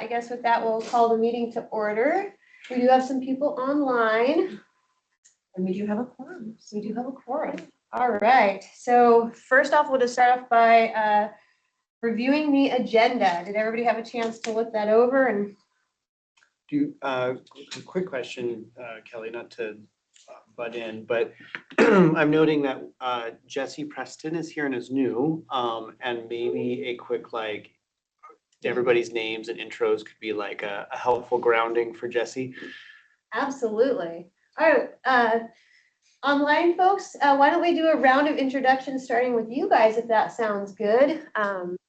I guess with that, we'll call the meeting to order. We do have some people online. And we do have a quorum. We do have a quorum. All right. So first off, we'll just start off by reviewing the agenda. Did everybody have a chance to look that over? And A quick question, Kelly, not to butt in, but I'm noting that Jesse Preston is here and is new, and maybe a quick, like, everybody's names and intros could be like a helpful grounding for Jesse. absolutely. All right. Online folks, why don't we do a round of introductions starting with you guys, if that sounds good.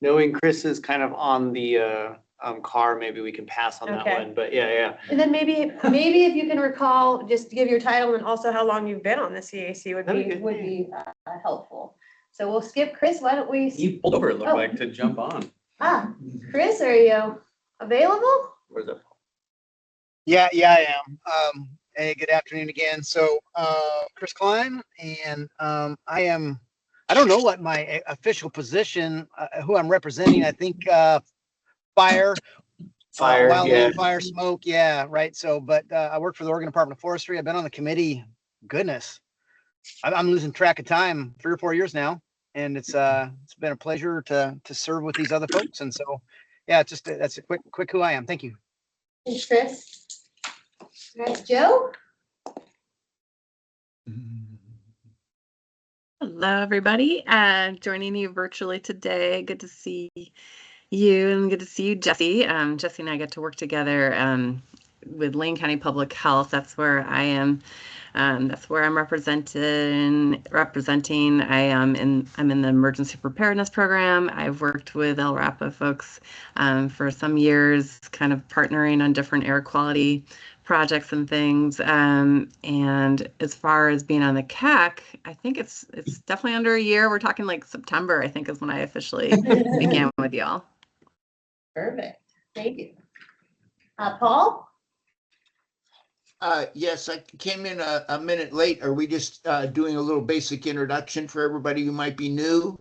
Knowing Chris is kind of on the car, maybe we can pass on that Okay. one, but yeah. And then maybe if you can recall, just give your title and also how long you've been on the CAC would be helpful. So we'll skip Chris. Why don't we? You pulled over, it looked like, to jump on. Chris, are you available? Where's that? Yeah, I am. Hey, good afternoon again. So, Chris Klein, and I don't know what my official position, who I'm representing. I think fire, Fire, yeah. fire, smoke. Yeah, right. So, but I work for the Oregon Department of Forestry. I've been on the committee. Goodness, I'm losing track of time. 3 or 4 years now, and it's been a pleasure to serve with these other folks. And so, yeah, just that's a quick who I am. Thank you. Thanks, Chris. All right, Joe. Hello, everybody. Joining you virtually today. Good to see you and good to see you, Jesse. Jesse and I get to work together with Lane County Public Health. That's where I am. That's where I'm representing. I'm in the emergency preparedness program. I've worked with LRAPA folks for some years, kind of partnering on different air quality projects and things. And as far as being on the CAC, I think it's definitely under a year. We're talking like September, I think, is when I officially began with y'all. Perfect. Thank you. Paul? Yes, I came in a minute late. Are we just doing a little basic introduction for everybody who might be new?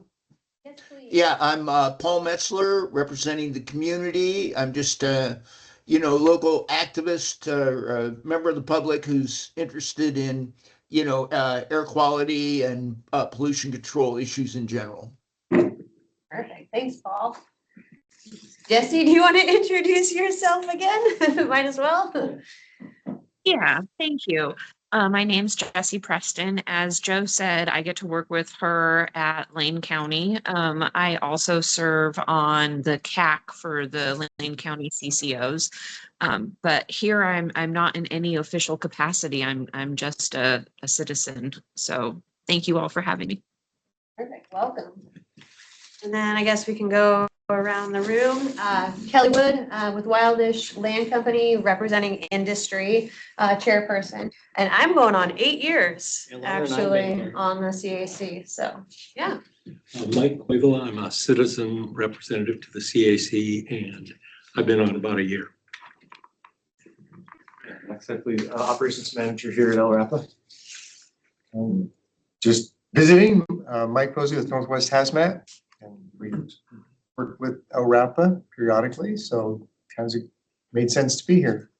Yes, please. Yeah, I'm Paul Metzler, representing the community. I'm just local activist, a member of the public who's interested in, air quality and pollution control issues in general. Perfect. Thanks, Paul. Jesse, do you want to introduce yourself again? Might as well. Yeah, thank you. My name's Jessie Preston. As Joe said, I get to work with her at Lane County. I also serve on the CAC for the Lane County CCOs. But here I'm not in any official capacity. I'm just a citizen. So thank you all for having me. Perfect. Welcome. And then I guess we can go around the room. Kelly Wood with Wildish Land Company, representing industry, chairperson. And I'm going on 8 years actually on the CAC. So yeah. Mike Coivola, I'm a citizen representative to the CAC, and I've been on about a year. Next up, please, operations manager here at LRAPA. Just visiting, Mike Posey with Northwest Hazmat, and we work with LRAPA periodically, so kind of made sense to be here.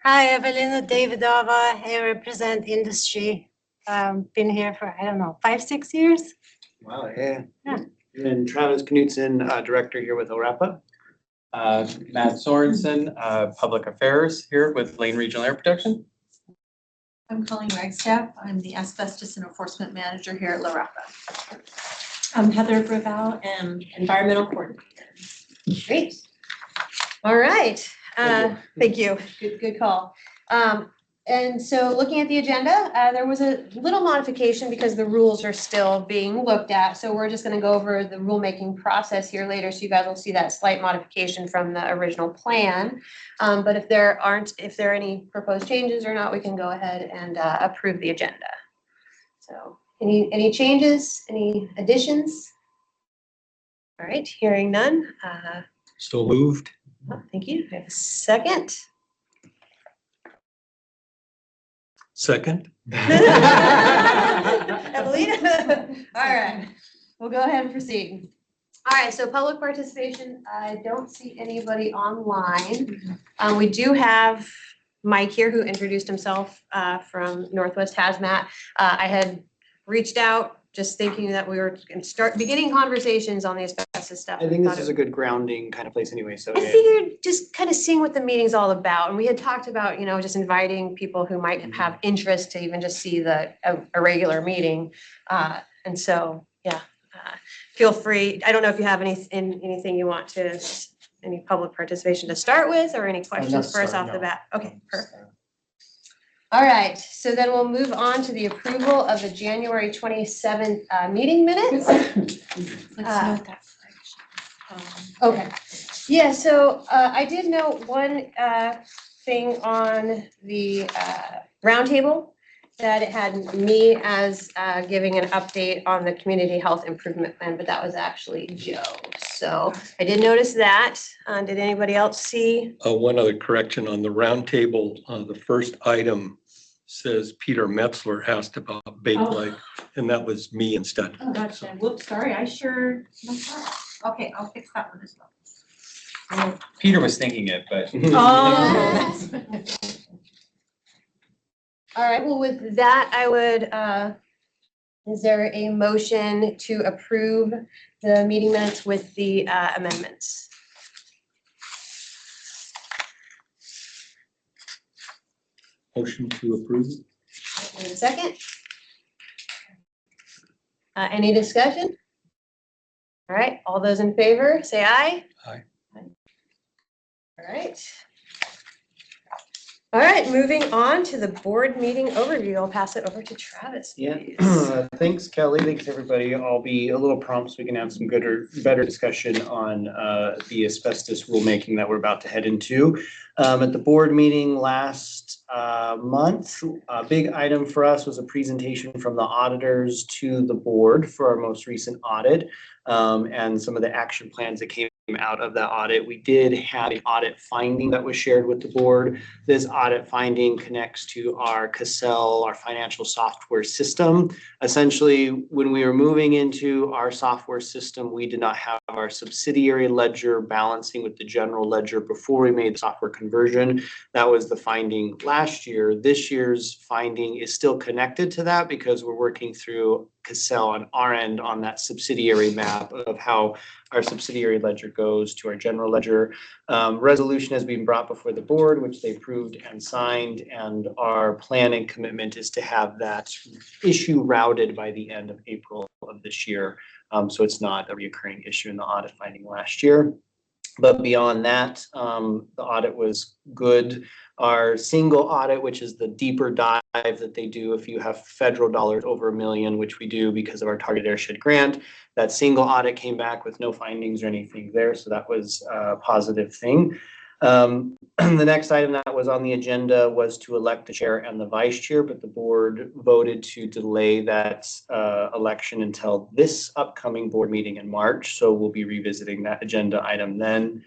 Hi, Evelina Davidova. I represent industry. Been here for, 5-6 years. Wow, yeah. And Travis Knutson, director here with LRAPA. Matt Sorensen, public affairs here with Lane Regional Air Protection. I'm Colleen Wagstaff. I'm the asbestos and enforcement manager here at LRAPA. I'm Heather Brevell, and environmental coordinator. Great. All right. Thank you. Good call. And so looking at the agenda, there was a little modification because the rules are still being looked at. So we're just going to go over the rulemaking process here later. So you guys will see that slight modification from the original plan. But if there are any proposed changes or not, we can go ahead and approve the agenda. So any changes, any additions? All right, hearing none. So moved. Thank you. I have a second. Second. Evelina. All right, we'll go ahead and proceed. All right, so public participation, I don't see anybody online. We do have Mike here who introduced himself from Northwest Hazmat. I had reached out just thinking that we were going to beginning conversations on the asbestos stuff. I think this Thought is a good grounding kind of place anyway, so. I yeah. figured just kind of seeing what the meeting's all about, and we had talked about, just inviting people who might have interest to even just see a regular meeting. And so, yeah, feel free. I don't know if you have anything you want to, any public participation to start with, or any questions for us off the bat? Okay, perfect. All right, so then we'll move on to the approval of the January 27th meeting minutes. Let's note that. Okay, yeah, so I did note one thing on the roundtable, that it had me as giving an update on the community health improvement plan, but that was actually Joe. So I did notice that. Did anybody else see? One other correction on the roundtable, the first item says Peter Metzler asked about Bakelite, and that was me instead. Oh, gotcha. Whoops, sorry, I sure messed up. Okay, I'll fix that one as well. Peter was thinking it, but. Oh. All right, well, with that, I would, is there a motion to approve the meeting minutes with the amendments? Motion to approve. Wait a second. Any discussion? All right, all those in favor, say aye. Aye. All right. All right, moving on to the board meeting overview. I'll pass it over to Travis, Yeah, please. thanks Kelly, thanks everybody. I'll be a little prompt so we can have some better discussion on the asbestos rulemaking that we're about to head into. At the board meeting last month, a big item for us was a presentation from the auditors to the board for our most recent audit, and some of the action plans that came out of that audit. We did have an audit finding that was shared with the board. This audit finding connects to our Cassell, our financial software system. Essentially, when we were moving into our software system, we did not have our subsidiary ledger balancing with the general ledger before we made the software conversion. That was the finding last year. This year's finding is still connected to that because we're working through Cassell on our end on that subsidiary map of how our subsidiary ledger goes to our general ledger. Resolution has been brought before the board, which they approved and signed, and our plan and commitment is to have that issue routed by the end of April of this year. So it's not a reoccurring issue in the audit finding last year. But beyond that, the audit was good. Our single audit, which is the deeper dive that they do if you have federal dollars over $1 million, which we do because of our target airshed grant, that single audit came back with no findings or anything there. So that was a positive thing. The next item that was on the agenda was to elect the chair and the vice chair, but the board voted to delay that election until this upcoming board meeting in March. So we'll be revisiting that agenda item then.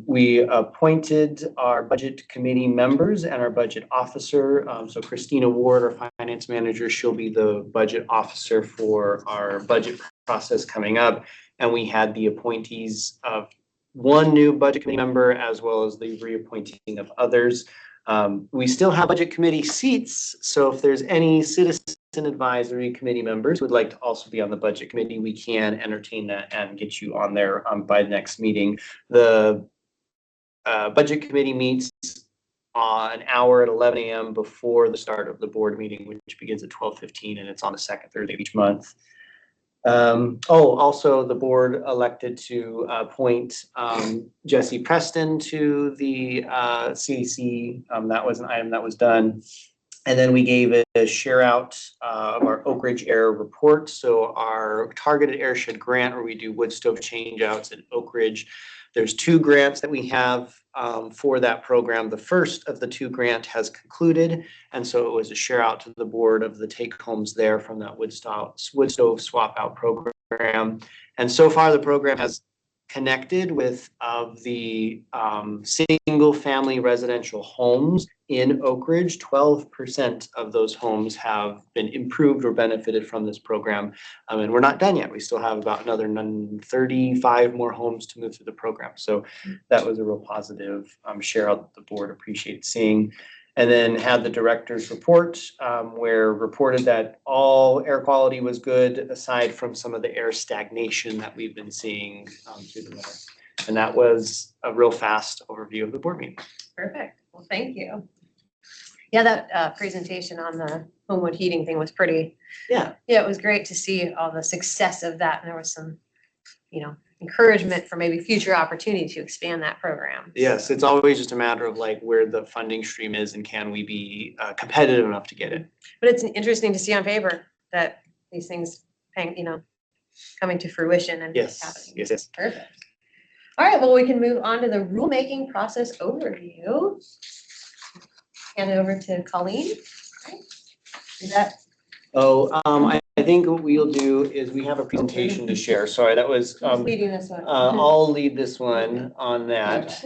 We appointed our budget committee members and our budget officer. So Christina Ward, our finance manager, she'll be the budget officer for our budget process coming up. And we had the appointees of one new budget committee member as well as the reappointing of others. We still have budget committee seats. So if there's any citizen advisory committee members who would like to also be on the budget committee, we can entertain that and get you on there by the next meeting. The budget committee meets an hour at 11 a.m. before the start of the board meeting, which begins at 12:15, and it's on the second Thursday of each month. Also the board elected to appoint Jesse Preston to the CAC. That was an item that was done. And then we gave a share out of our Oak Ridge Air report. So our targeted airshed grant where we do wood stove change outs in Oak Ridge. There's 2 grants that we have for that program. The first of the 2 grant has concluded. And so it was a share out to the board of the take homes there from that wood stove swap out program. And so far the program has connected with of the single family residential homes in Oak Ridge. 12% of those homes have been improved or benefited from this program. And we're not done yet. We still have about another 35 more homes to move through the program. So that was a real positive share out that the board appreciated seeing. And then had the director's report where reported that all air quality was good aside from some of the air stagnation that we've been seeing through the winter. And that was a real fast overview of the board meeting. Perfect. Well, thank you. Yeah, that presentation on the Homewood heating thing was pretty. Yeah. Yeah, it was great to see all the success of that. And there was some, encouragement for maybe future opportunity to expand that program. Yes, it's always just a matter of like where the funding stream is and can we be competitive enough to get it. But it's interesting to see on paper that these things, coming to fruition and Yes, happening. yes. Perfect. All right, well, we can move on to the rulemaking process overview. Hand it over to Colleen. Is that? I think what we'll do is we have a presentation to share. Sorry, that was, Who's leading this one? I'll lead this one on that.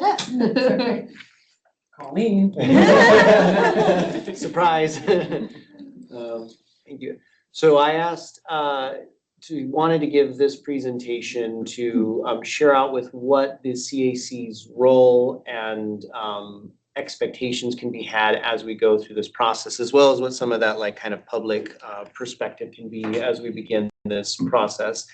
Colleen. Surprise. Thank you. So I asked, wanted to give this presentation to share out with what the CAC's role and expectations can be had as we go through this process, as well as what some of that like kind of public perspective can be as we begin this process.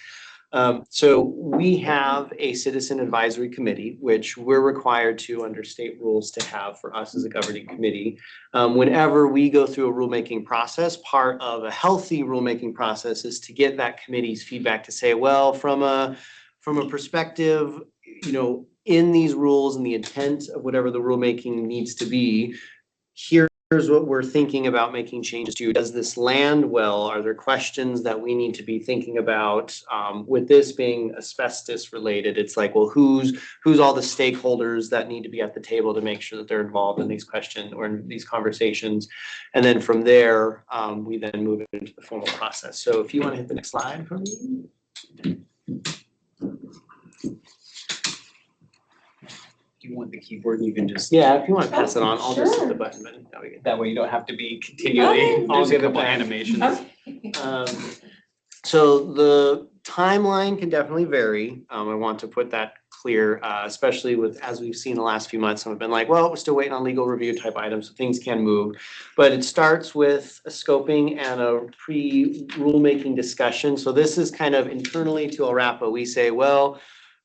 So we have a citizen advisory committee, which we're required to under state rules to have for us as a governing committee. Whenever we go through a rulemaking process, part of a healthy rulemaking process is to get that committee's feedback to say, well, from a perspective, in these rules and the intent of whatever the rulemaking needs to be, here's what we're thinking about making changes to. Does this land well? Are there questions that we need to be thinking about? With this being asbestos related, it's like, well, who's all the stakeholders that need to be at the table to make sure that they're involved in these questions or in these conversations? And then from there, we then move into the formal process. So if you want to hit the next slide for me. Do you want the keyboard? You can just. Yeah, if you want to pass it on, I'll just hit the button. That way you don't have to be continually, I'll there's a give it couple back. animations. So the timeline can definitely vary. I want to put that clear, especially with, as we've seen the last few months, some have been like, well, we're still waiting on legal review type items, so things can move. But it starts with a scoping and a pre-rulemaking discussion. So this is kind of internally to LRAPA. We say, well,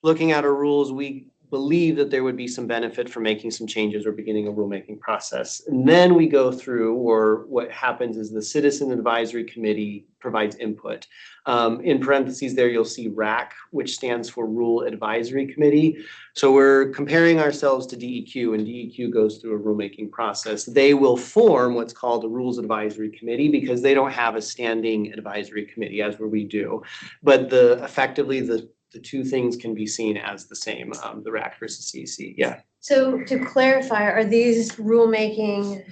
looking at our rules, we believe that there would be some benefit for making some changes or beginning a rulemaking process. And then we go through, or what happens is the Citizen Advisory Committee provides input. In parentheses there, you'll see RAC, which stands for Rule Advisory Committee. So we're comparing ourselves to DEQ, and DEQ goes through a rulemaking process. They will form what's called a Rules Advisory Committee because they don't have a standing advisory committee as where we do. But effectively the two things can be seen as the same, the RAC versus CEC. Yeah. So to clarify, are these rulemaking,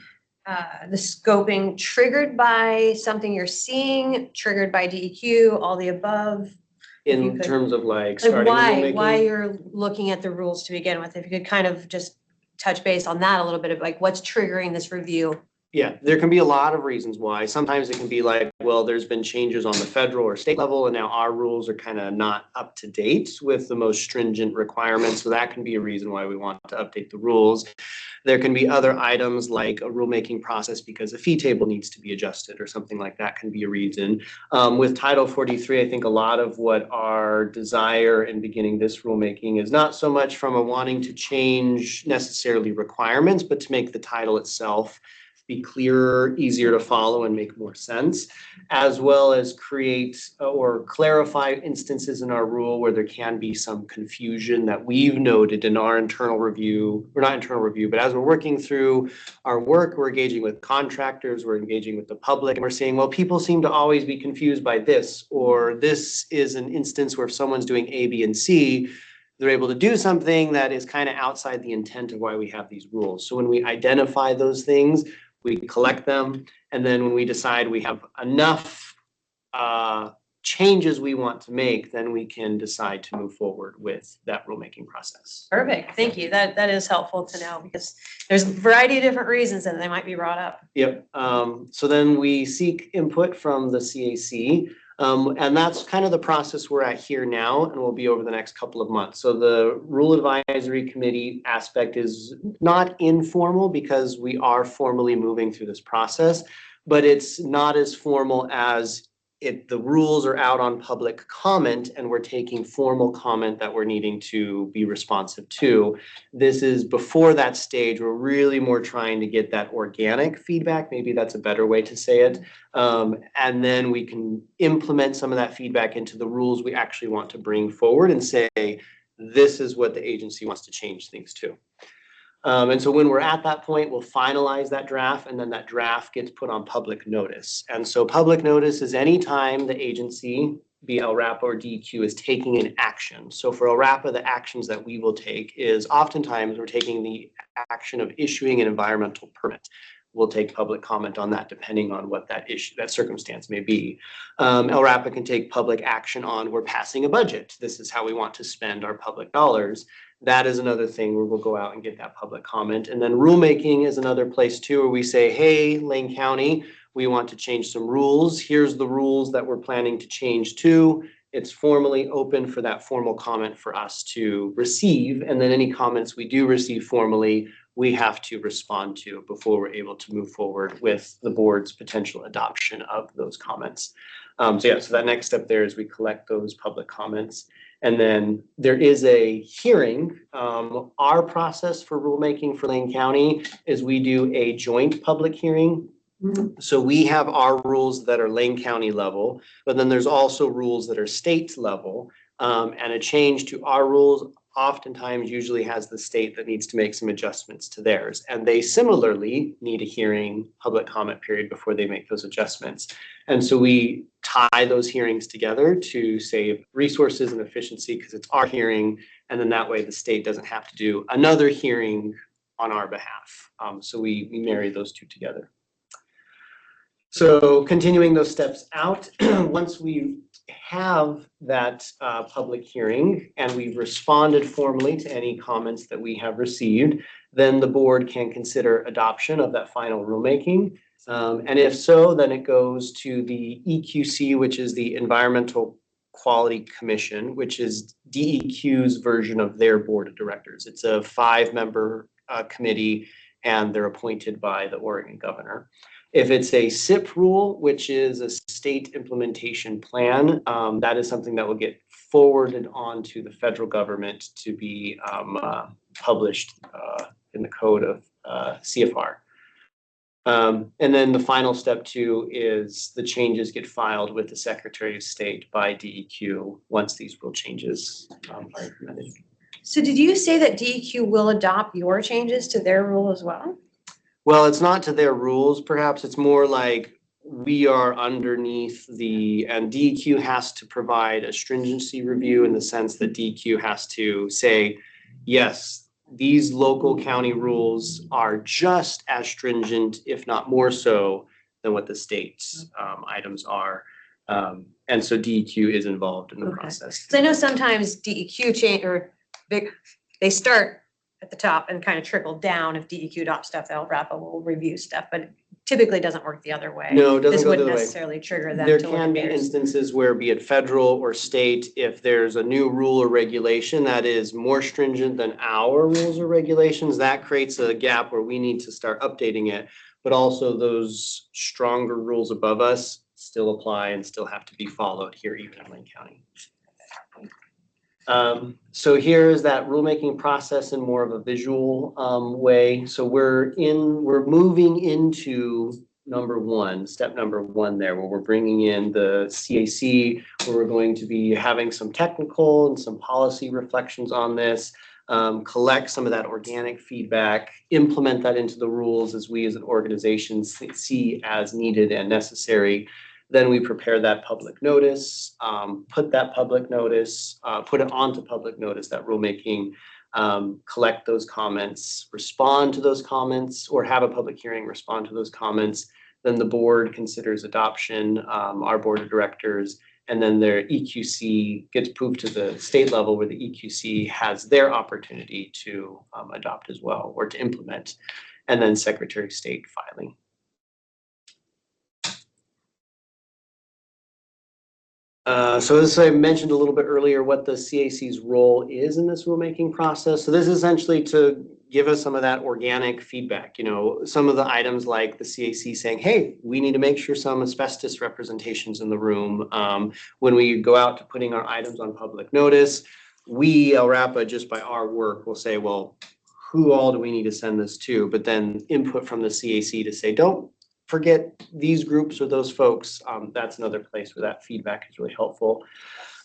the scoping triggered by something you're seeing, triggered by DEQ, all the above? If you In could- terms of like Like starting why rulemaking? you're looking at the rules to begin with? If you could kind of just touch base on that a little bit of like what's triggering this review? Yeah, there can be a lot of reasons why. Sometimes it can be like, well, there's been changes on the federal or state level, and now our rules are kind of not up to date with the most stringent requirements. So that can be a reason why we want to update the rules. There can be other items like a rulemaking process because a fee table needs to be adjusted or something like that can be a reason. With Title 43, I think a lot of what our desire in beginning this rulemaking is not so much from a wanting to change necessarily requirements, but to make the title itself be clearer, easier to follow, and make more sense, as well as create or clarify instances in our rule where there can be some confusion that we've noted in our internal review, or not internal review, but as we're working through our work, we're engaging with contractors, we're engaging with the public, and we're saying, well, people seem to always be confused by this, or this is an instance where if someone's doing A, B, and C, they're able to do something that is kind of outside the intent of why we have these rules. So when we identify those things, we collect them, and then when we decide we have enough changes we want to make, then we can decide to move forward with that rulemaking process. Perfect, thank you. That is helpful to know because there's a variety of different reasons that they might be brought up. Yep, so then we seek input from the CAC. And that's kind of the process we're at here now and will be over the next couple of months. So the Rule Advisory Committee aspect is not informal because we are formally moving through this process, but it's not as formal as the rules are out on public comment and we're taking formal comment that we're needing to be responsive to. This is before that stage. We're really more trying to get that organic feedback. Maybe that's a better way to say it. And then we can implement some of that feedback into the rules we actually want to bring forward and say, this is what the agency wants to change things to. And so when we're at that point, we'll finalize that draft and then that draft gets put on public notice. And so public notice is any time the agency, be LRAPA or DEQ, is taking an action. So for LRAPA, the actions that we will take is oftentimes we're taking the action of issuing an environmental permit. We'll take public comment on that depending on what that issue, that circumstance may be. LRAPA can take public action on we're passing a budget. This is how we want to spend our public dollars. That is another thing where we'll go out and get that public comment. And then rulemaking is another place too, where we say, hey, Lane County, we want to change some rules. Here's the rules that we're planning to change to. It's formally open for that formal comment for us to receive. And then any comments we do receive formally, we have to respond to before we're able to move forward with the board's potential adoption of those comments. So that next step there is we collect those public comments. And then there is a hearing. Our process for rulemaking for Lane County is we do a joint public hearing. So we have our rules that are Lane County level, but then there's also rules that are state level. And a change to our rules oftentimes usually has the state that needs to make some adjustments to theirs. And they similarly need a hearing, public comment period before they make those adjustments. And so we tie those hearings together to save resources and efficiency because it's our hearing. And then that way the state doesn't have to do another hearing on our behalf. So we marry those two together. So continuing those steps out, once we have that public hearing and we've responded formally to any comments that we have received, then the board can consider adoption of that final rulemaking. And if so, then it goes to the EQC, which is the Environmental Quality Commission, which is DEQ's version of their board of directors. It's a 5-member committee and they're appointed by the Oregon governor. If it's a SIP rule, which is a state implementation plan, that is something that will get forwarded on to the federal government to be published in the code of CFR. And then the final step too is the changes get filed with the Secretary of State by DEQ once these rule changes are implemented. So did you say that DEQ will adopt your changes to their rule as well? Well, it's not to their rules, perhaps. It's more like we are underneath and DEQ has to provide a stringency review in the sense that DEQ has to say, yes, these local county rules are just as stringent, if not more so, than what the state's items are. And so DEQ is involved in the process. So I know sometimes DEQ change they start at the top and kind of trickle down. If DEQ adopts stuff, LRAPA will review stuff, but it typically doesn't work the other way. No, it doesn't This go the wouldn't other way. necessarily trigger them There to look can at be theirs. instances where, be it federal or state, if there's a new rule or regulation that is more stringent than our rules or regulations, that creates a gap where we need to start updating it. But also those stronger rules above us still apply and still have to be followed here even in Lane County. So here is that rulemaking process in more of a visual way. So we're moving into step number one there, where we're bringing in the CAC, where we're going to be having some technical and some policy reflections on this, collect some of that organic feedback, implement that into the rules as we as an organization see as needed and necessary. Then we prepare that public notice, put that public notice, put it onto public notice, that rulemaking, collect those comments, respond to those comments, or have a public hearing, respond to those comments. Then the board considers adoption, our board of directors, And then their EQC gets moved to the state level where the EQC has their opportunity to adopt as well or to implement. And then Secretary of State filing. So as I mentioned a little bit earlier, what the CAC's role is in this rulemaking process. So this is essentially to give us some of that organic feedback. You know, some of the items like the CAC saying, hey, we need to make sure some asbestos representations in the room. When we go out to putting our items on public notice, we, LRAPA, just by our work, will say, well, who all do we need to send this to? But then input from the CAC to say, don't forget these groups or those folks. That's another place where that feedback is really helpful.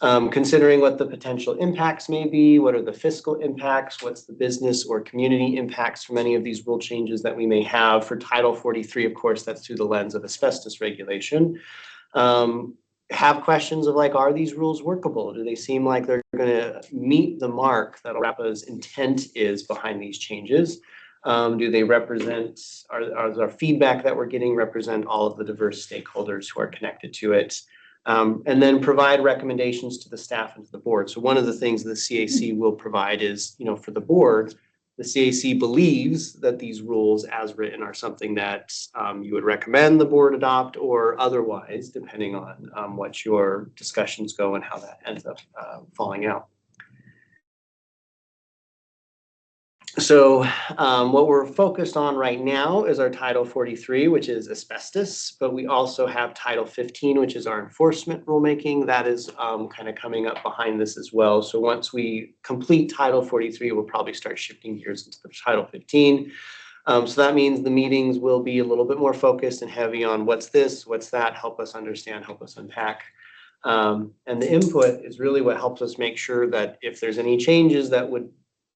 Considering what the potential impacts may be, what are the fiscal impacts, what's the business or community impacts from any of these rule changes that we may have. For Title 43, of course, that's through the lens of asbestos regulation. Have questions of like, are these rules workable? Do they seem like they're going to meet the mark that LRAPA's intent is behind these changes? Do they represent, are our feedback that we're getting represent all of the diverse stakeholders who are connected to it? And then provide recommendations to the staff and to the board. So one of the things the CAC will provide is, you know, for the board, the CAC believes that these rules as written are something that you would recommend the board adopt or otherwise, depending on what your discussions go and how that ends up falling out. So what we're focused on right now is our Title 43, which is asbestos, but we also have Title 15, which is our enforcement rulemaking. That is kind of coming up behind this as well. So once we complete Title 43, we'll probably start shifting gears into the Title 15. So that means the meetings will be a little bit more focused and heavy on what's this, what's that, help us understand, help us unpack. And the input is really what helps us make sure that if there's any changes that would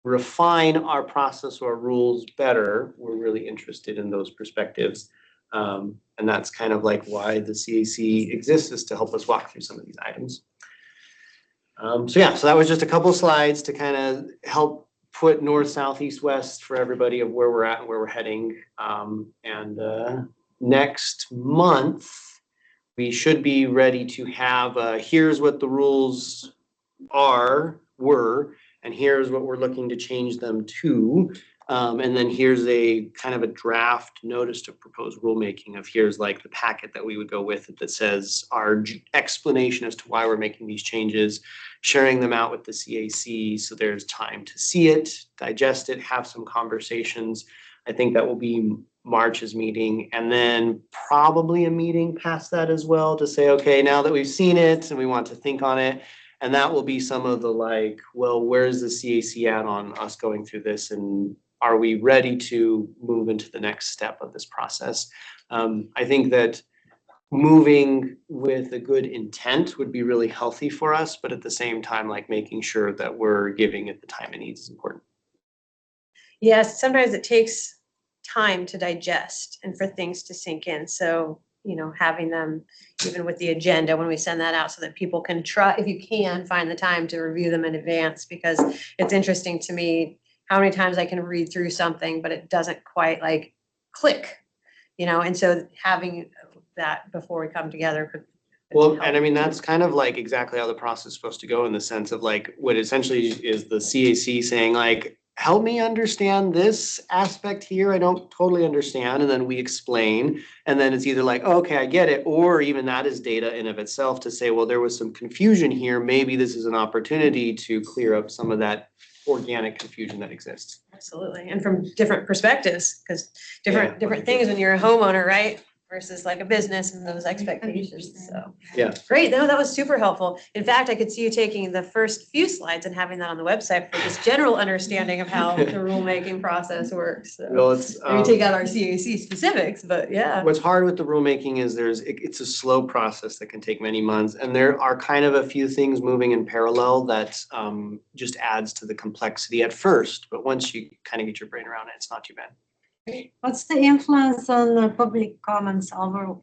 refine our process or rules better, we're really interested in those perspectives. And that's kind of like why the CAC exists, is to help us walk through some of these items. So yeah, so that was just a couple slides to kind of help put north, south, east, west for everybody of where we're at and where we're heading. Next month, we should be ready to have, here's what the rules were, and here's what we're looking to change them to. And then here's a kind of a draft notice to propose rulemaking of here's like the packet that we would go with it that says our explanation as to why we're making these changes, sharing them out with the CAC so there's time to see it, digest it, have some conversations. I think that will be March's meeting, and then probably a meeting past that as well to say, okay, now that we've seen it and we want to think on it. And that will be some of the like, well, where's the CAC at on us going through this? And are we ready to move into the next step of this process? I think that moving with a good intent would be really healthy for us, but at the same time, like making sure that we're giving it the time it needs is important. Yes, sometimes it takes time to digest and for things to sink in. So, you know, having them even with the agenda when we send that out so that people can try, if you can, find the time to review them in advance, because it's interesting to me how many times I can read through something, but it doesn't quite like click, you know, and so having that before we come together could. Well, and I mean, that's kind of like exactly how the process is supposed to go, in the sense of like what essentially is the CAC saying like, help me understand this aspect here. I don't totally understand. And then we explain, and then it's either like, oh, okay, I get it. Or even that is data in of itself to say, well, there was some confusion here. Maybe this is an opportunity to clear up some of that organic confusion that exists. Absolutely. And from different perspectives, because different Yeah. things when you're a homeowner, right? Versus like a business and those expectations. So Yeah. great. No, that was super helpful. In fact, I could see you taking the first few slides and having that on the website for just general understanding of how the rulemaking process works. So Well, it's, we take out our CAC specifics, but yeah. what's hard with the rulemaking is it's a slow process that can take many months. And there are kind of a few things moving in parallel that just adds to the complexity at first. But once you kind of get your brain around it, it's not too bad. What's the influence on public comments over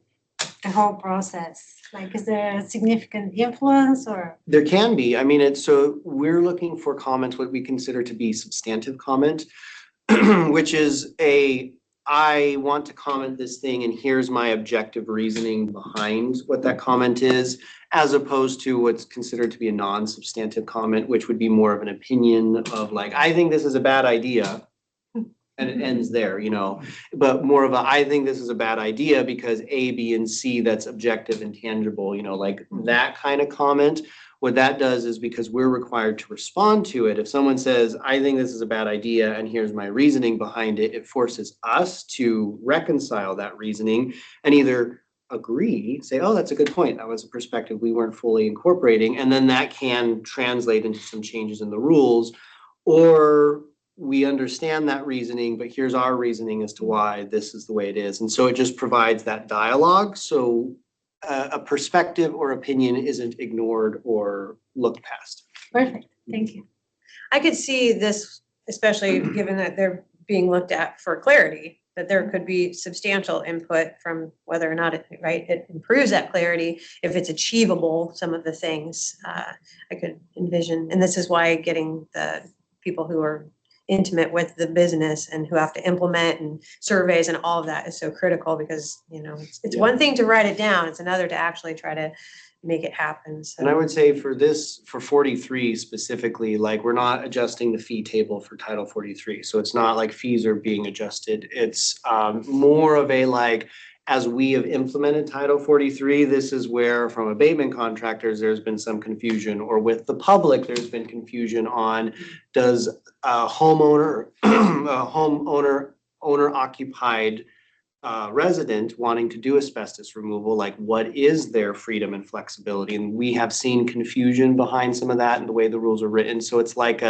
the whole process? Like, is there a significant influence or? There can be. I mean, so we're looking for comments, what we consider to be substantive comment, which is I want to comment this thing and here's my objective reasoning behind what that comment is, as opposed to what's considered to be a non-substantive comment, which would be more of an opinion of like, I think this is a bad idea. And it ends there, you know, but more of a, I think this is a bad idea because A, B, and C, that's objective and tangible, you know, like that kind of comment. What that does is because we're required to respond to it, if someone says, I think this is a bad idea and here's my reasoning behind it, it forces us to reconcile that reasoning and either agree, say, oh, that's a good point. That was a perspective we weren't fully incorporating. And then that can translate into some changes in the rules. Or we understand that reasoning, but here's our reasoning as to why this is the way it is. And so it just provides that dialogue. So a perspective or opinion isn't ignored or looked past. Perfect, thank you. I could see this, especially given that they're being looked at for clarity, that there could be substantial input from whether or not it, right, it improves that clarity, if it's achievable, some of the things I could envision. And this is why getting the people who are intimate with the business and who have to implement and surveys and all of that is so critical, because, you know, it's one thing to write it down, it's another to actually try to make it happen. So. And I would say for this, for 43 specifically, like we're not adjusting the fee table for Title 43. So it's not like fees are being adjusted. It's more of a like, as we have implemented Title 43, this is where from abatement contractors, there's been some confusion, or with the public, there's been confusion on does a homeowner, owner occupied resident wanting to do asbestos removal, like what is their freedom and flexibility? And we have seen confusion behind some of that and the way the rules are written. So it's like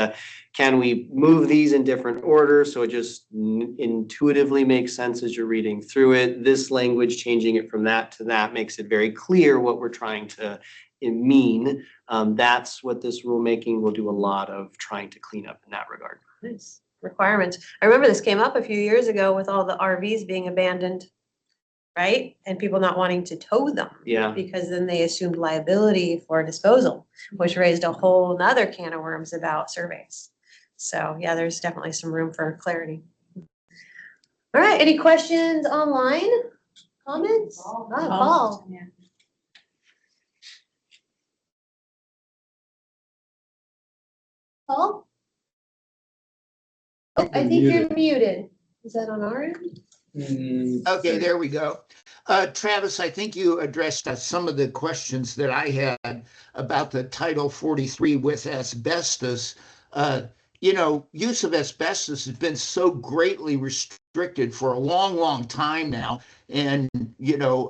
can we move these in different order so it just intuitively makes sense as you're reading through it? This language, changing it from that to that, makes it very clear what we're trying to mean. That's what this rulemaking will do a lot of, trying to clean up in that regard. Nice. Requirements. I remember this came up a few years ago with all the RVs being abandoned, right? And people not wanting to tow them. Yeah. Because then they assumed liability for disposal, which raised a whole nother can of worms about surveys. So yeah, there's definitely some room for clarity. All right, any questions online? Comments? Paul. Yeah. Paul? Oh, I think you're muted. Is that on our end? Okay, there we go. Travis, I think you addressed some of the questions that I had about the Title 43 with asbestos. You know, use of asbestos has been so greatly restricted for a long, long time now. And, you know,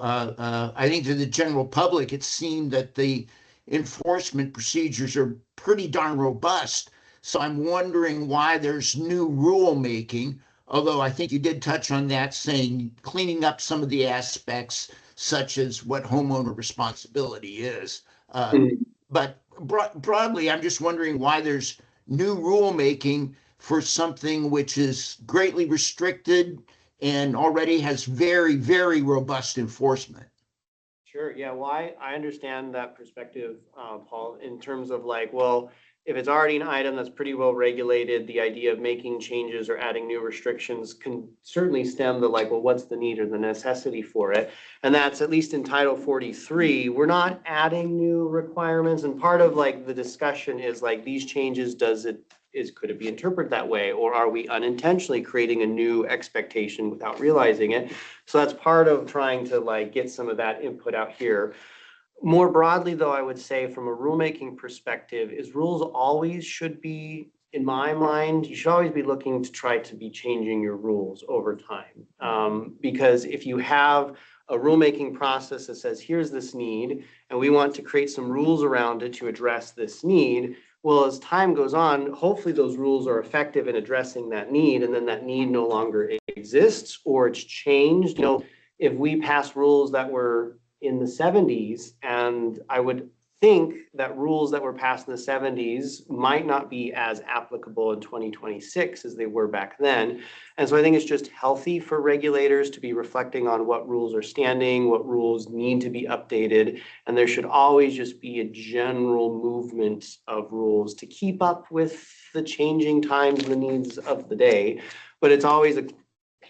I think to the general public, it seemed that the enforcement procedures are pretty darn robust. So I'm wondering why there's new rulemaking, although I think you did touch on that, saying cleaning up some of the aspects such as what homeowner responsibility is. But broadly, I'm just wondering why there's new rulemaking for something which is greatly restricted and already has very, very robust enforcement. Sure, yeah, well, I understand that perspective, Paul, in terms of like, well, if it's already an item that's pretty well regulated, the idea of making changes or adding new restrictions can certainly stem the like, well, what's the need or the necessity for it? And that's at least in Title 43, we're not adding new requirements. And part of like the discussion is like these changes, could it be interpreted that way? Or are we unintentionally creating a new expectation without realizing it? So that's part of trying to like get some of that input out here. More broadly, though, I would say from a rulemaking perspective, is rules always should be, in my mind, you should always be looking to try to be changing your rules over time. Because if you have a rulemaking process that says, here's this need, and we want to create some rules around it to address this need, well, as time goes on, hopefully those rules are effective in addressing that need, and then that need no longer exists or it's changed. You know, if we pass rules that were in the 70s, and I would think that rules that were passed in the 70s might not be as applicable in 2026 as they were back then. And so I think it's just healthy for regulators to be reflecting on what rules are standing, what rules need to be updated, and there should always just be a general movement of rules to keep up with the changing times and the needs of the day. But it's always a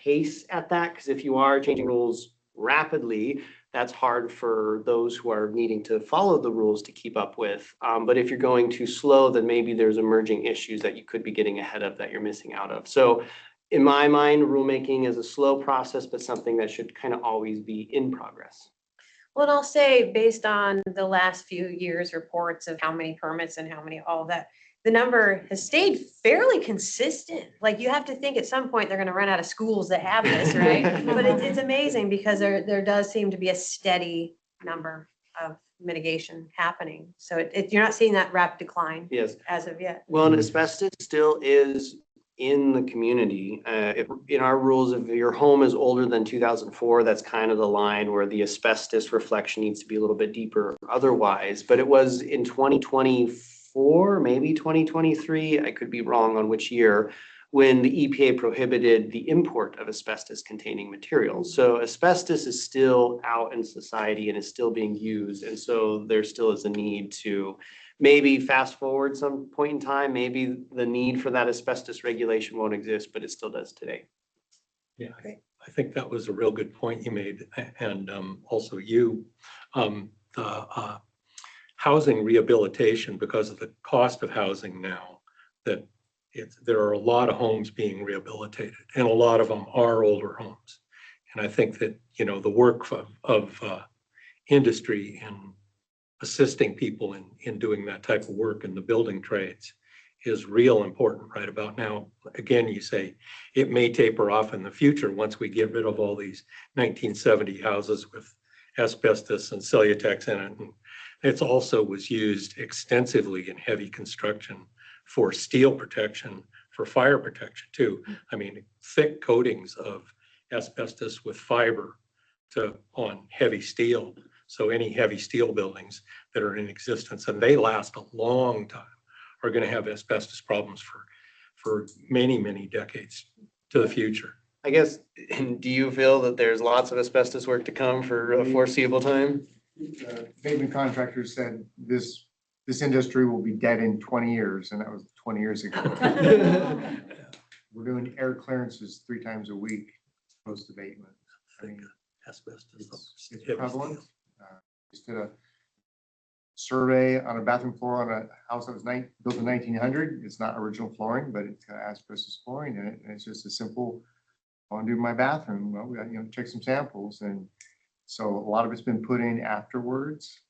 pace at that, because if you are changing rules rapidly, that's hard for those who are needing to follow the rules to keep up with. But if you're going too slow, then maybe there's emerging issues that you could be getting ahead of that you're missing out of. So in my mind, rulemaking is a slow process, but something that should kind of always be in progress. Well, and I'll say, based on the last few years' reports of how many permits and how many, all of that, the number has stayed fairly consistent. Like, you have to think at some point they're gonna run out of schools that have this, right? But it's amazing because there does seem to be a steady number of mitigation happening. So you're not seeing that rapid decline Yes. as of yet. Well, and asbestos still is in the community. In our rules, if your home is older than 2004, that's kind of the line where the asbestos reflection needs to be a little bit deeper otherwise. But it was in 2024, maybe 2023, I could be wrong on which year, when the EPA prohibited the import of asbestos containing materials. So asbestos is still out in society and is still being used. And so there still is a need to maybe fast forward some point in time, maybe the need for that asbestos regulation won't exist, but it still does today. Yeah, I think that was a real good point you made. And also you, the housing rehabilitation, because of the cost of housing now, that there are a lot of homes being rehabilitated, and a lot of them are older homes. And I think that, you know, the work of industry and assisting people in doing that type of work in the building trades is real important right about now. Again, you say it may taper off in the future once we get rid of all these 1970 houses with asbestos and Cellutex in it. And it also was used extensively in heavy construction for steel protection, for fire protection too. I mean, thick coatings of asbestos with fiber on heavy steel. So any heavy steel buildings that are in existence, and they last a long time, are going to have asbestos problems for many, many decades to the future. I guess, do you feel that there's lots of asbestos work to come for a foreseeable time? Pavement contractors said this industry will be dead in 20 years, and that was 20 years ago. We're doing air clearances 3 times a week, post abatement. I mean, Asbestos. it's prevalent. Just did a survey on a bathroom floor on a house that was built in 1900. It's not original flooring, but it's got asbestos flooring in it, and it's just a simple, I want to do my bathroom. Well, we got, check some samples, and so a lot of it's been put in afterwards.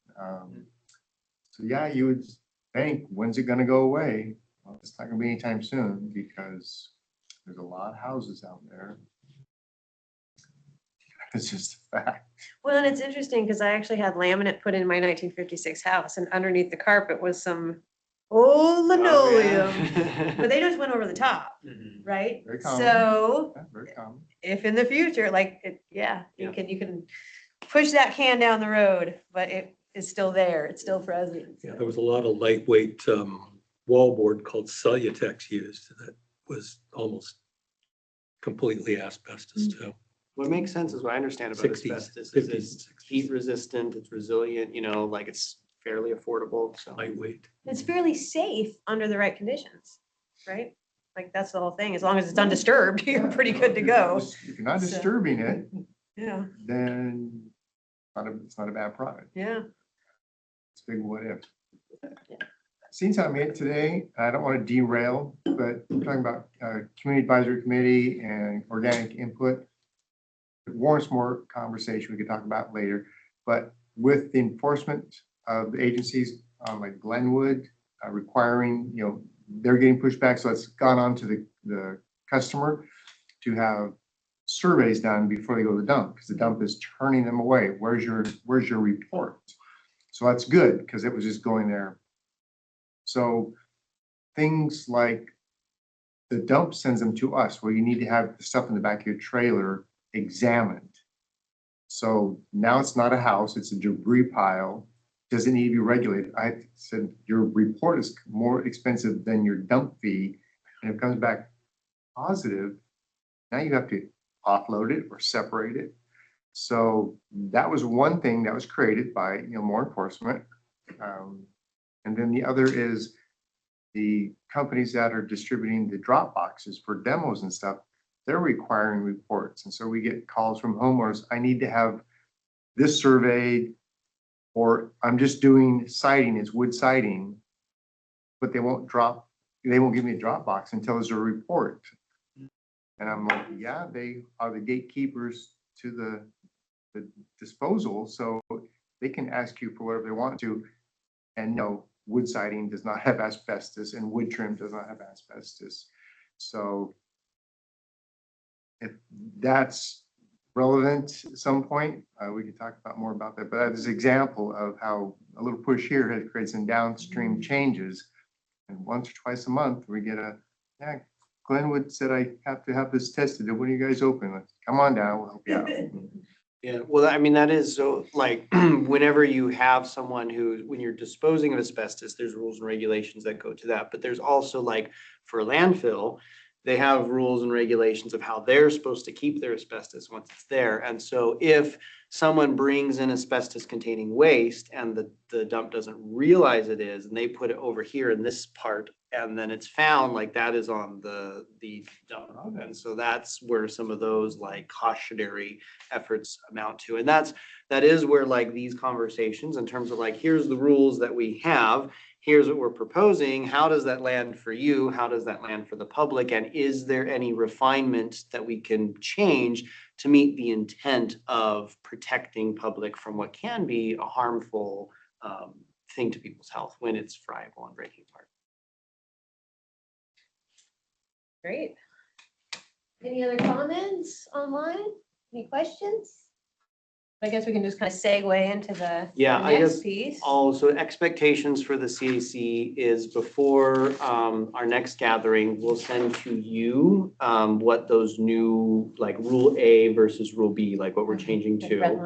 So yeah, you would think, when's it going to go away? Well, it's not going to be anytime soon because there's a lot of houses out there. It's just a fact. Well, and it's interesting because I actually had laminate put in my 1956 house, and underneath the carpet was some old linoleum, but they just went over the top, right? Very common. So Yeah, very common. if in the future, like, you can push that can down the road, but it is still there. It's still present. Yeah, there was a lot of lightweight wallboard called Cellutex used that was almost completely asbestos too. What makes sense is what I understand about 60s, asbestos is 50s, it's heat resistant, it's resilient, like it's fairly affordable, so. Lightweight. It's fairly safe under the right conditions, right? Like, that's the whole thing. As long as it's undisturbed, you're pretty good to go. If you're not So- disturbing it, Yeah, then it's not a bad product. yeah. It's a big what if. Seen something today, I don't want to derail, but we're talking about community advisory committee and organic input. It warrants more conversation we could talk about later, but with the enforcement of the agencies like Glenwood requiring, they're getting pushback, so it's gone on to the customer to have surveys done before they go to the dump, because the dump is turning them away. Where's your report? So that's good, because it was just going there. So things like the dump sends them to us, where you need to have the stuff in the back of your trailer examined. So now it's not a house, it's a debris pile. Does it need to be regulated? I said, your report is more expensive than your dump fee. And if it comes back positive, now you have to offload it or separate it. So that was one thing that was created by, more enforcement. And then the other is the companies that are distributing the drop boxes for demos and stuff. they're requiring reports. And so we get calls from homeowners, I need to have this surveyed, or I'm just doing siding, it's wood siding, but they won't give me a drop box until there's a report. And I'm like, yeah, they are the gatekeepers to the disposal, so they can ask you for whatever they want to. And no, wood siding does not have asbestos and wood trim does not have asbestos. So if that's relevant at some point, we could talk about more about that. But that is an example of how a little push here has created some downstream changes. And once or twice a month, we get yeah, Glenwood said I have to have this tested. When are you guys open? Come on down, we'll help you out. Yeah, well, I mean, that is so like whenever you have someone who, when you're disposing of asbestos, there's rules and regulations that go to that. But there's also like for landfill, they have rules and regulations of how they're supposed to keep their asbestos once it's there. And so if someone brings in asbestos containing waste and the dump doesn't realize it is, and they put it over here in this part, and then it's found, like that is on the dump. And so that's where some of those like cautionary efforts amount to. And that is where like these conversations in terms of like, here's the rules that we have, here's what we're proposing, how does that land for you? How does that land for the public? And is there any refinement that we can change to meet the intent of protecting public from what can be a harmful thing to people's health when it's friable and breaking apart? Great. Any other comments online? Any questions? I guess we can just kind of segue into the I next guess piece. also expectations for the CAC is before our next gathering, we'll send to you what those new like rule A versus rule B, like what we're changing Like to. red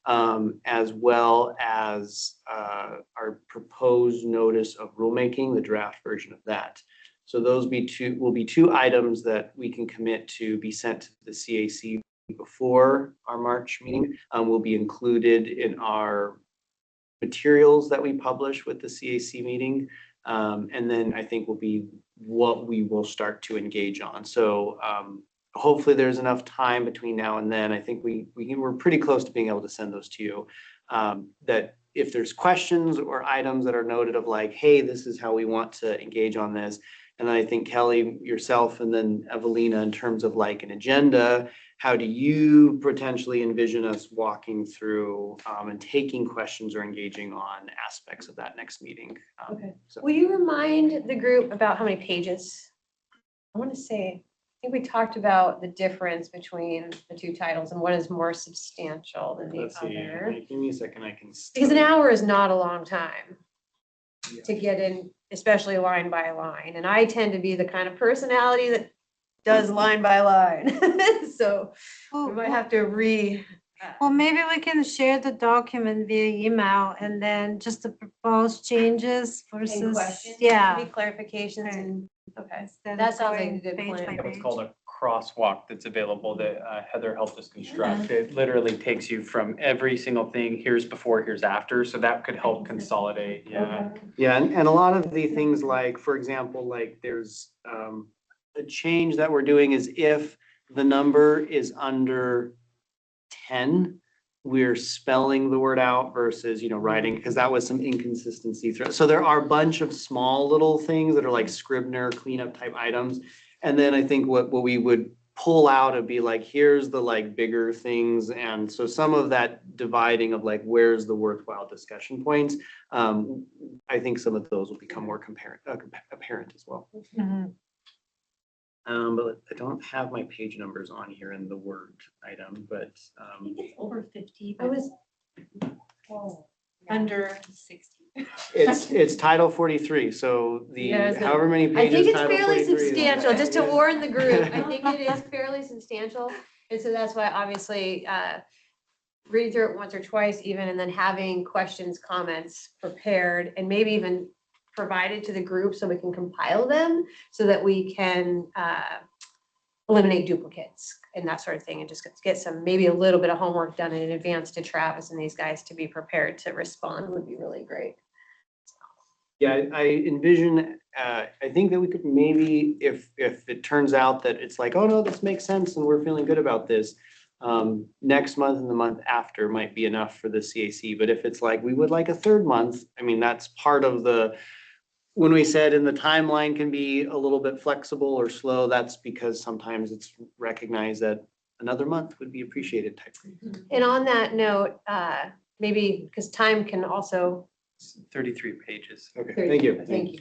line. As well as our proposed notice of rulemaking, the draft version of that. So those will be two items that we can commit to be sent to the CAC before our March meeting. Will be included in our materials that we publish with the CAC meeting. And then I think will be what we will start to engage on. So hopefully there's enough time between now and then. I think we're pretty close to being able to send those to you. That if there's questions or items that are noted of like, hey, this is how we want to engage on this. And then I think Kelly, yourself, and then Evelina, in terms of like an agenda, how do you potentially envision us walking through and taking questions or engaging on aspects of that next meeting? Okay. So. Will you remind the group about how many pages? I want to say, I think we talked about the difference between the two titles and what is more substantial than the Let's see, other. give me a second, I can. Because an hour is not a long time Yeah. to get in, especially line by line. And I tend to be the kind of personality that does line by line. So we might have to Well, maybe we can share the document via email and then just the proposed changes versus, yeah. Any clarifications and, okay. instead of That sounds like a going good page plan. by What's page. called a crosswalk that's available that Heather helped us construct. It literally takes you from every single thing, here's before, here's after, so that could help consolidate, yeah. Yeah, and a lot of the things like, for example, like there's a change that we're doing is if the number is under 10, we're spelling the word out versus, writing, because that was some inconsistency. So there are a bunch of small little things that are like Scribner cleanup type items. And then I think what we would pull out and be like, here's the like bigger things. And so some of that dividing of like, where's the worthwhile discussion points? I think some of those will become more apparent as well. Mhm. But I don't have my page numbers on here in the Word item, but It's over 50, I but was, under 60. it's Title 43. So Yeah, is it- however many I think pages. it's Title fairly 43 is. substantial, just to warn the group. I think it is fairly substantial. And so that's why obviously reading through it once or twice even, and then having questions, comments prepared, and maybe even provided to the group so we can compile them so that we can eliminate duplicates and that sort of thing, and just get some, maybe a little bit of homework done in advance to Travis and these guys to be prepared to respond would be really great. Yeah, I envision, I think that we could maybe, if it turns out that it's like, oh no, this makes sense and we're feeling good about this. Next month and the month after might be enough for the CAC, but if it's like, we would like a third month, I mean, that's part of the. When we said in the timeline can be a little bit flexible or slow, that's because sometimes it's recognized that another month would be appreciated type. And on that note, maybe, because time can also 33 pages. Okay, thank you. Thank you.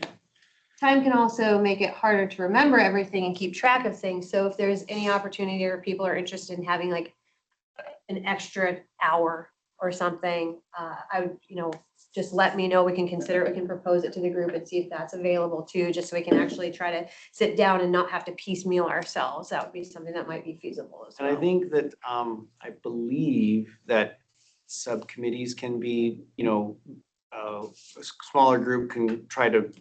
Time can also make it harder to remember everything and keep track of things. So if there's any opportunity or people are interested in having like an extra hour or something, I would, just let me know. We can consider it. We can propose it to the group and see if that's available too, just so we can actually try to sit down and not have to piecemeal ourselves. That would be something that might be feasible as And well. I think that, I believe that subcommittees can be, a smaller group can try to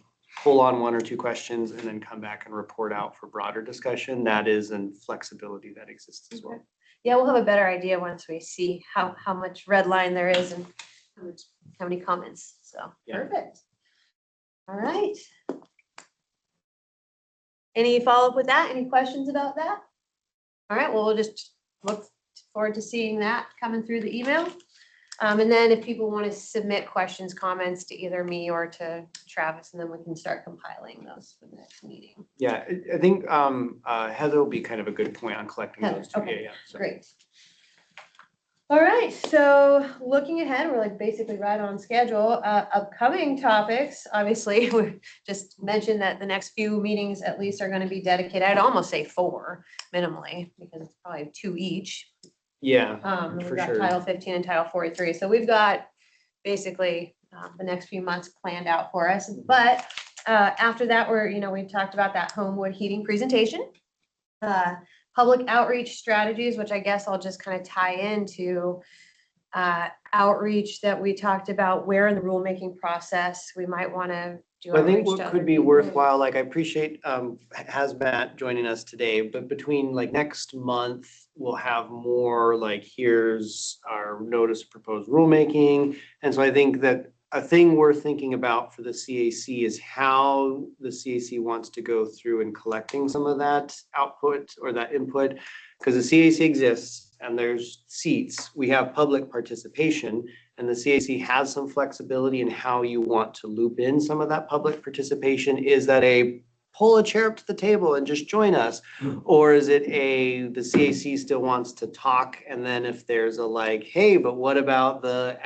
pull on one or two questions and then come back and report out for broader discussion. That is a flexibility that exists as well. Yeah, we'll have a better idea once we see how much red line there is and how many comments. So, Yeah. Perfect. All right. Any follow-up with that? Any questions about that? All right, well, we'll just look forward to seeing that coming through the email. And then if people want to submit questions, comments to either me or to Travis, and then we can start compiling those for the next meeting. Yeah, I think Heather will be kind of a good point on collecting Heather, those two. okay. Yeah. So. Great. All right, so looking ahead, we're like basically right on schedule. Upcoming topics, obviously, we just mentioned that the next few meetings at least are going to be dedicated. I'd almost say 4 minimally, because it's probably 2 each. Yeah, We've for got sure. Title 15 and Title 43. So we've got basically the next few months planned out for us. But after that, we've talked about that Homewood heating presentation. Public outreach strategies, which I guess I'll just kind of tie into outreach that we talked about where in the rulemaking process we might want to do. I think outreach what to could other be people. worthwhile, like I appreciate Hazmat joining us today, but between like next month, we'll have more like, here's our notice of proposed rulemaking. And so I think that a thing we're thinking about for the CAC is how the CAC wants to go through and collecting some of that output or that input. Because the CAC exists and there's seats, we have public participation, and the CAC has some flexibility in how you want to loop in some of that public participation. Is that a pull a chair up to the table and just join us? Or is it the CAC still wants to talk, and then if there's a like, hey, but what about the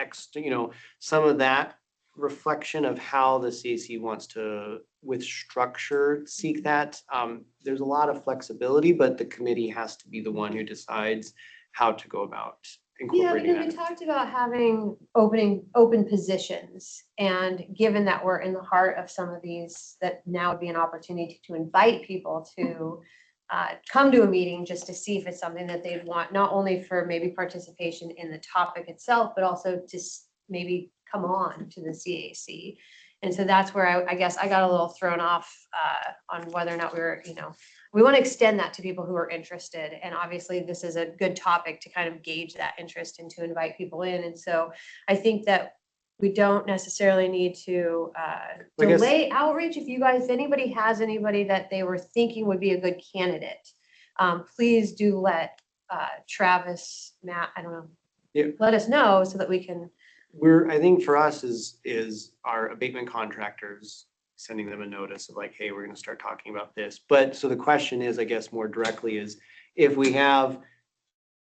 some of that reflection of how the CAC wants to, with structure, seek that. There's a lot of flexibility, but the committee has to be the one who decides how to go about Yeah, incorporating because we that. talked about having open positions, and given that we're in the heart of some of these, that now would be an opportunity to invite people to come to a meeting just to see if it's something that they'd want, not only for maybe participation in the topic itself, but also to maybe come on to the CAC. And so that's where I guess I got a little thrown off on whether or not we want to extend that to people who are interested. And obviously this is a good topic to kind of gauge that interest and to invite people in. And so I think that we don't necessarily need to delay outreach. If anybody has anybody that they were thinking would be a good candidate, please do let Travis, Matt, I don't know, let us know so that we can. I think for us is our abatement contractors, sending them a notice of like, hey, we're gonna start talking about this. But so the question is, I guess more directly, is if we have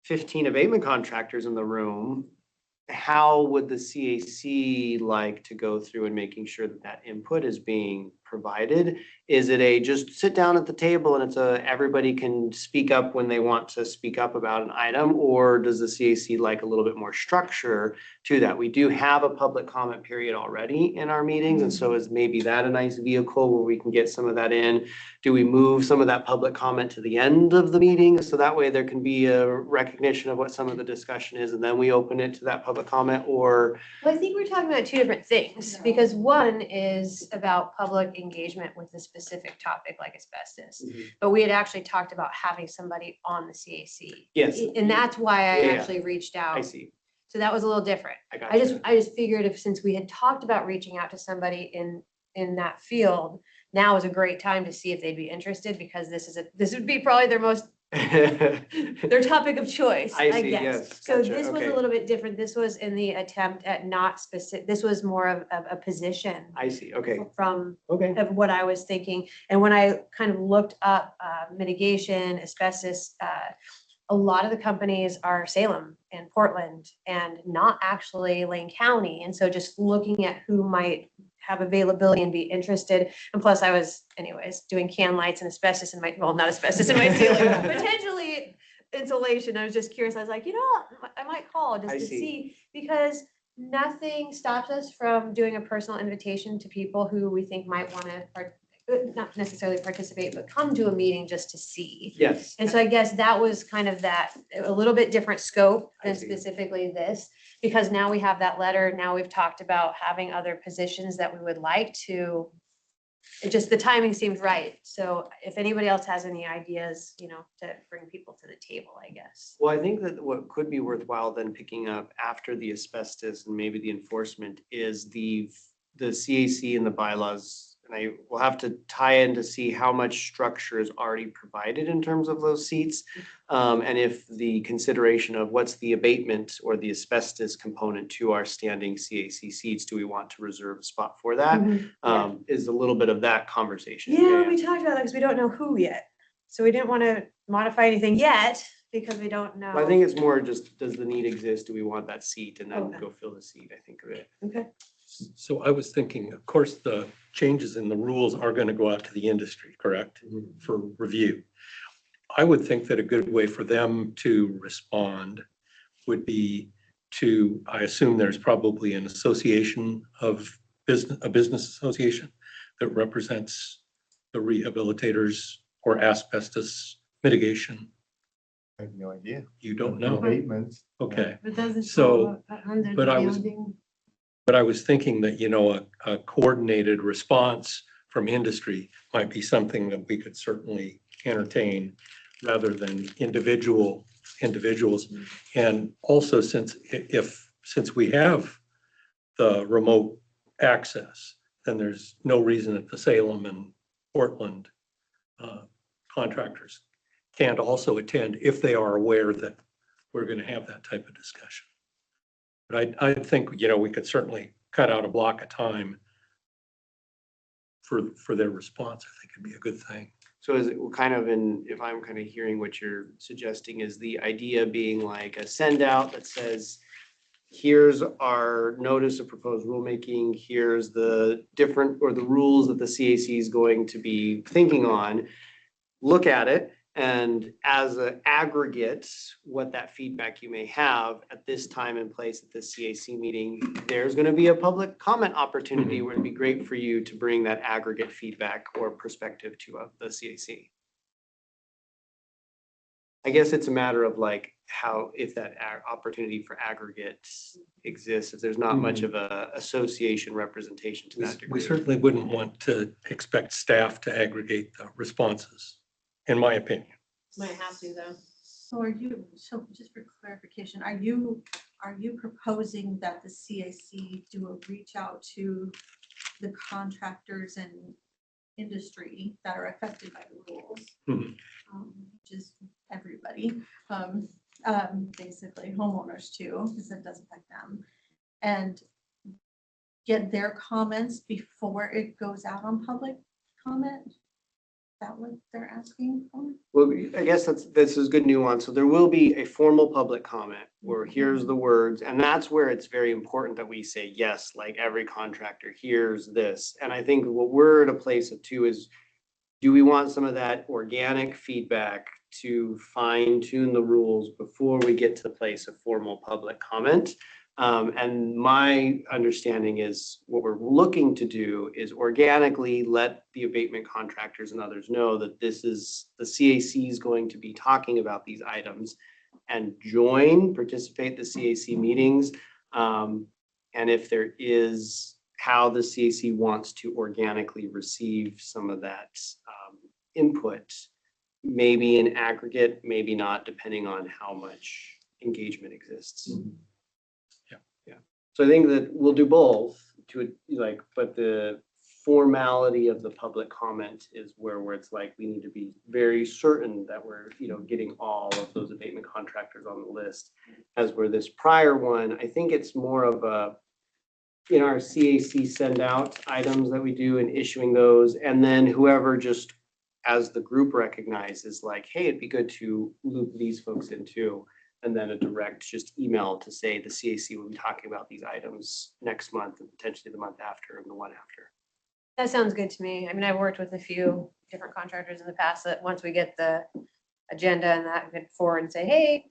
15 abatement contractors in the room, how would the CAC like to go through and making sure that that input is being provided? Is it just sit down at the table and it's everybody can speak up when they want to speak up about an item? Or does the CAC like a little bit more structure to that? We do have a public comment period already in our meetings. And so is maybe that a nice vehicle where we can get some of that in? Do we move some of that public comment to the end of the meeting? So that way there can be a recognition of what some of the discussion is, and then we open it to that public comment? Or Well, I think we're talking about 2 different things, because one is about public engagement with a specific topic like asbestos. But we had actually talked about having somebody on the CAC. Yes. And that's why I Yeah. actually reached out. I see. So that was a little different. I got I just figured since we had talked about reaching out to somebody in in that field, now is a great time to see if they'd be interested, because this would be probably their topic of choice, I I see, guess. yes, So gotcha, this was a okay. little bit different. This was in the attempt at not specific, this was more of a position I see, okay, from okay. of what I was thinking. And when I kind of looked up mitigation, asbestos, a lot of the companies are Salem and Portland and not actually Lane County. And so just looking at who might have availability and be interested. And plus I was anyways doing can lights and asbestos in my, well, not asbestos in my ceiling, potentially insulation. I was just curious. I was like, I might call just I to see. see, because nothing stops us from doing a personal invitation to people who we think might want to, not necessarily participate, but come to a meeting just to see. Yes, And so I guess that was kind of that, a little bit different scope I than see. specifically this, because now we have that letter, now we've talked about having other positions that we would like to, it just, the timing seemed right. So if anybody else has any ideas, to bring people to the table, I guess. well, I think that what could be worthwhile then picking up after the asbestos and maybe the enforcement is the CAC and the bylaws. And I will have to tie in to see how much structure is already provided in terms of those seats. And if the consideration of what's the abatement or the asbestos component to our standing CAC seats, do we want to reserve a spot for that? Is a little bit of that conversation. Yeah, we talked about that because we don't know who yet. So we didn't want to modify anything yet because we don't know. Well, I think it's more just, does the need exist? Do we want that seat? And then Okay. go fill the seat, I think of it. Okay. So I was thinking, of course, the changes in the rules are going to go out to the industry, correct? For review. I would think that a good way for them to respond would be to, I assume there's probably an association of a business association that represents the rehabilitators or asbestos mitigation. I have no idea. You don't know? Abatements. Okay. But does it So, fall under the but I was- building? But I was thinking that, a coordinated response from industry might be something that we could certainly entertain rather than individuals. And also since we have the remote access, then there's no reason that the Salem and Portland contractors can't also attend if they are aware that we're going to have that type of discussion. But I think, we could certainly cut out a block of time for their response. I think it'd be a good thing. So is it kind of if I'm kind of hearing what you're suggesting, is the idea being like a send out that says, here's our notice of proposed rulemaking, here's the different, or the rules that the CAC is going to be thinking on, look at it, and as an aggregate, what that feedback you may have at this time and place at this CAC meeting, there's going to be a public comment opportunity where it'd be great for you to bring that aggregate feedback or perspective to the CAC. I guess it's a matter of like how, if that opportunity for aggregate exists, if there's not much of a association representation to that We degree. certainly wouldn't want to expect staff to aggregate the responses, in my opinion. Might have to though. So just for clarification, are you proposing that the CAC do a reach out to the contractors and industry that are affected by the rules? Mhm. Which is everybody, basically homeowners too, because it does affect them. And get their comments before it goes out on public comment? Is that what they're asking for? Well, I guess this is good nuance. So there will be a formal public comment where here's the words, and that's where it's very important that we say, yes, like every contractor, here's this. And I think what we're at a place of too is, do we want some of that organic feedback to fine tune the rules before we get to the place of formal public comment? And my understanding is what we're looking to do is organically let the abatement contractors and others know that this is, the CAC is going to be talking about these items and participate the CAC meetings. And if there is, how the CAC wants to organically receive some of that input, maybe in aggregate, maybe not, depending on how much engagement exists. So I think that we'll do both but the formality of the public comment is where it's like, we need to be very certain that we're, getting all of those abatement contractors on the list. As where this prior one, I think it's more of a, in our CAC send out items that we do and issuing those, and then whoever just as the group recognizes like, hey, it'd be good to loop these folks in too. And then a direct just email to say the CAC will be talking about these items next month and potentially the month after and the one after. That sounds good to me. I mean, I've worked with a few different contractors in the past that once we get the agenda and that, we could forward and say, hey,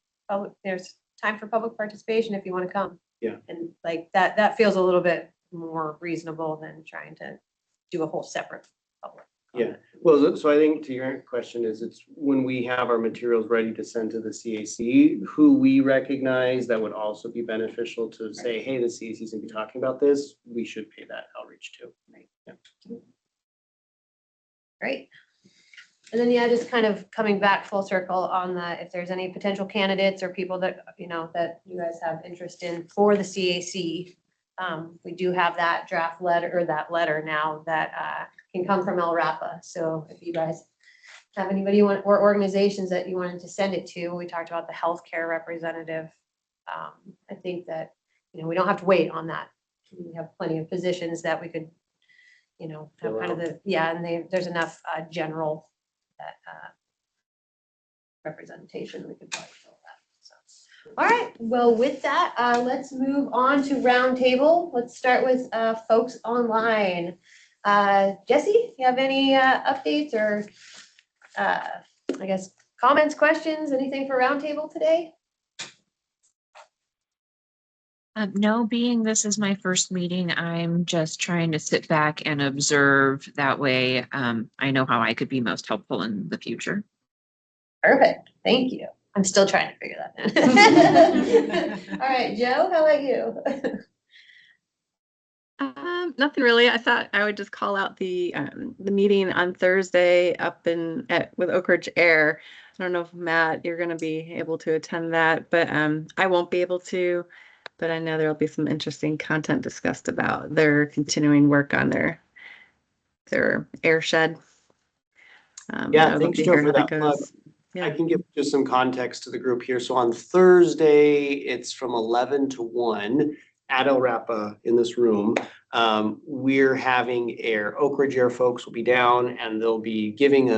there's time for public participation if you want to come. Yeah. And like that feels a little bit more reasonable than trying to do a whole separate public. Yeah, well, so I think to your question is it's when we have our materials ready to send to the CAC, who we recognize that would also be beneficial to say, hey, the CAC is gonna be talking about this, we should pay that outreach too. Right. Yeah. Great. And then, yeah, just kind of coming back full circle on that, if there's any potential candidates or people that, that you guys have interest in for the CAC, we do have that draft letter or that letter now that can come from LRAPA. So if you guys have anybody you want or organizations that you wanted to send it to, we talked about the healthcare representative. I think that, we don't have to wait on that. We have plenty of positions that we could, have kind of and there's enough general that representation we could probably fill that. So, all right. Well, with that, let's move on to roundtable. Let's start with folks online. Jesse, you have any updates or I guess comments, questions, anything for roundtable today? No, being this is my first meeting, I'm just trying to sit back and observe. That way, I know how I could be most helpful in the future. Perfect. Thank you. I'm still trying to figure that out. All right, Joe, how about you? Nothing really. I thought I would just call out the meeting on Thursday up with Oak Ridge Air. I don't know if Matt, you're going to be able to attend that, but I won't be able to. But I know there will be some interesting content discussed about their continuing work on their air shed. Yeah, thanks, Joe, for that plug. Yeah. I can give just some context to the group here. So on Thursday, it's from 11 to 1 at LRAPA in this room. We're having Oak Ridge Air folks will be down and they'll be giving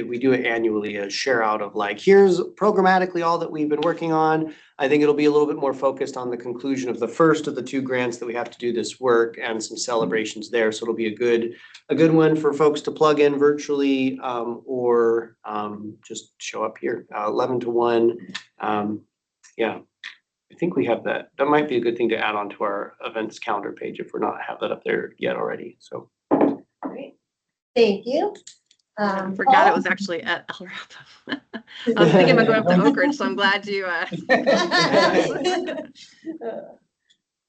we do it annually, a share out of like, here's programmatically all that we've been working on. I think it'll be a little bit more focused on the conclusion of the first of the 2 grants that we have to do this work and some celebrations there. So it'll be a good one for folks to plug in virtually or just show up here, 11 to 1. Yeah, I think we have that. That might be a good thing to add on to our events calendar page if we're not have that up there yet already. So great. Thank you. Forgot Paul? it was actually at LRAPA. I was thinking about going up to Oak Ridge, so I'm glad you. How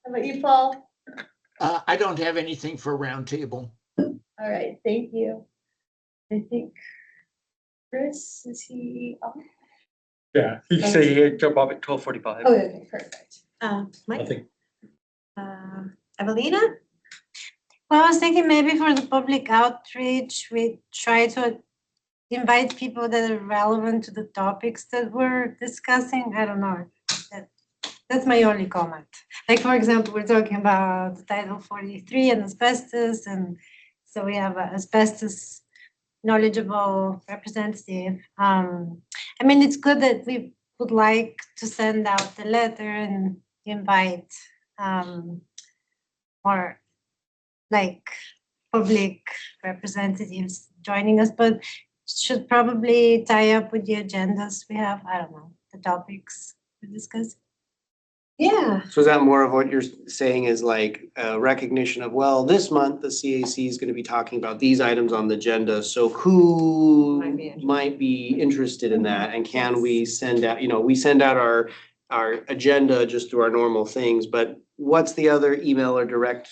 about you, Paul? I don't have anything for roundtable. All right, thank you. I think Chris, is he on? Yeah, he said he'd jump off at 12:45. Oh, okay, perfect. Mike? Nothing. Evelina? Well, I was thinking maybe for the public outreach, we try to invite people that are relevant to the topics that we're discussing. I don't know. That's my only comment. Like, for example, we're talking about Title 43 and asbestos, and so we have an asbestos knowledgeable representative. I mean, it's good that we would like to send out the letter and invite more like public representatives joining us, but should probably tie up with the agendas we have. I don't know, the topics we discuss. Yeah. is that more of what you're saying is like a recognition of, well, this month the CAC is going to be talking about these items on the agenda. So who might be interested in that? And can we send out, we send out our agenda just through our normal things, but what's the other email or direct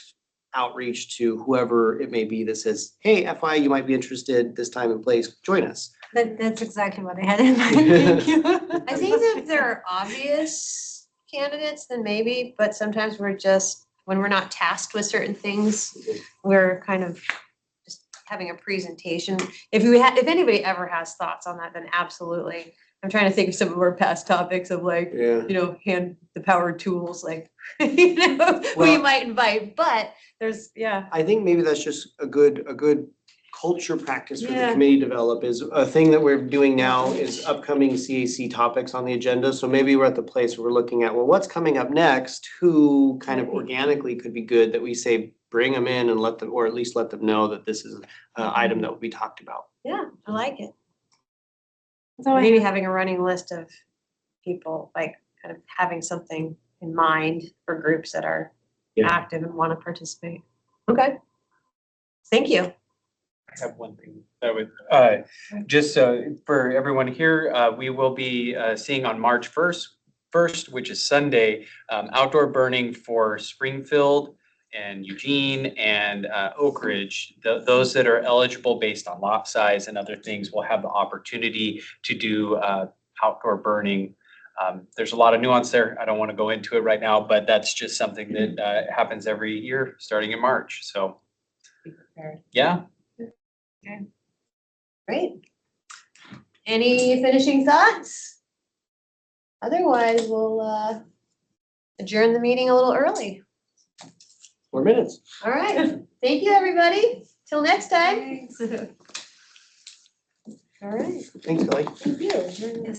outreach to whoever it may be that says, hey, FI, you might be interested this time and place, join us. That's exactly what I had in mind. Thank you. I think that if there are obvious candidates, then maybe, but sometimes we're just, when we're not tasked with certain things, we're kind of having a presentation. If anybody ever has thoughts on that, then absolutely. I'm trying to think of some of our past topics of like, Yeah. hand the power tools, like, who you Well- might invite, but there's, yeah. I think maybe that's just a good culture practice for the Yeah. committee to develop is a thing that we're doing now is upcoming CAC topics on the agenda. So maybe we're at the place where we're looking at, well, what's coming up next? Who kind of organically could be good that we say, bring them in and let them, or at least let them know that this is an item that will be talked about. Yeah, I like it. So I Maybe have- having a running list of people, like kind of having something in mind for groups that are Yeah. active and want to participate. Okay. Thank you. I have one thing that would, just for everyone here, we will be seeing on March 1st, which is Sunday, outdoor burning for Springfield and Eugene and Oak Ridge. Those that are eligible based on lot size and other things will have the opportunity to do outdoor burning. There's a lot of nuance there. I don't want to go into it right now, but that's just something that happens every year, starting in March. So, Be prepared. yeah. Great. Any finishing thoughts? Otherwise, we'll adjourn the meeting a little early. 4 minutes. All right. Thank you, everybody. Till next time. All right. Thanks, Kelly. Thank you.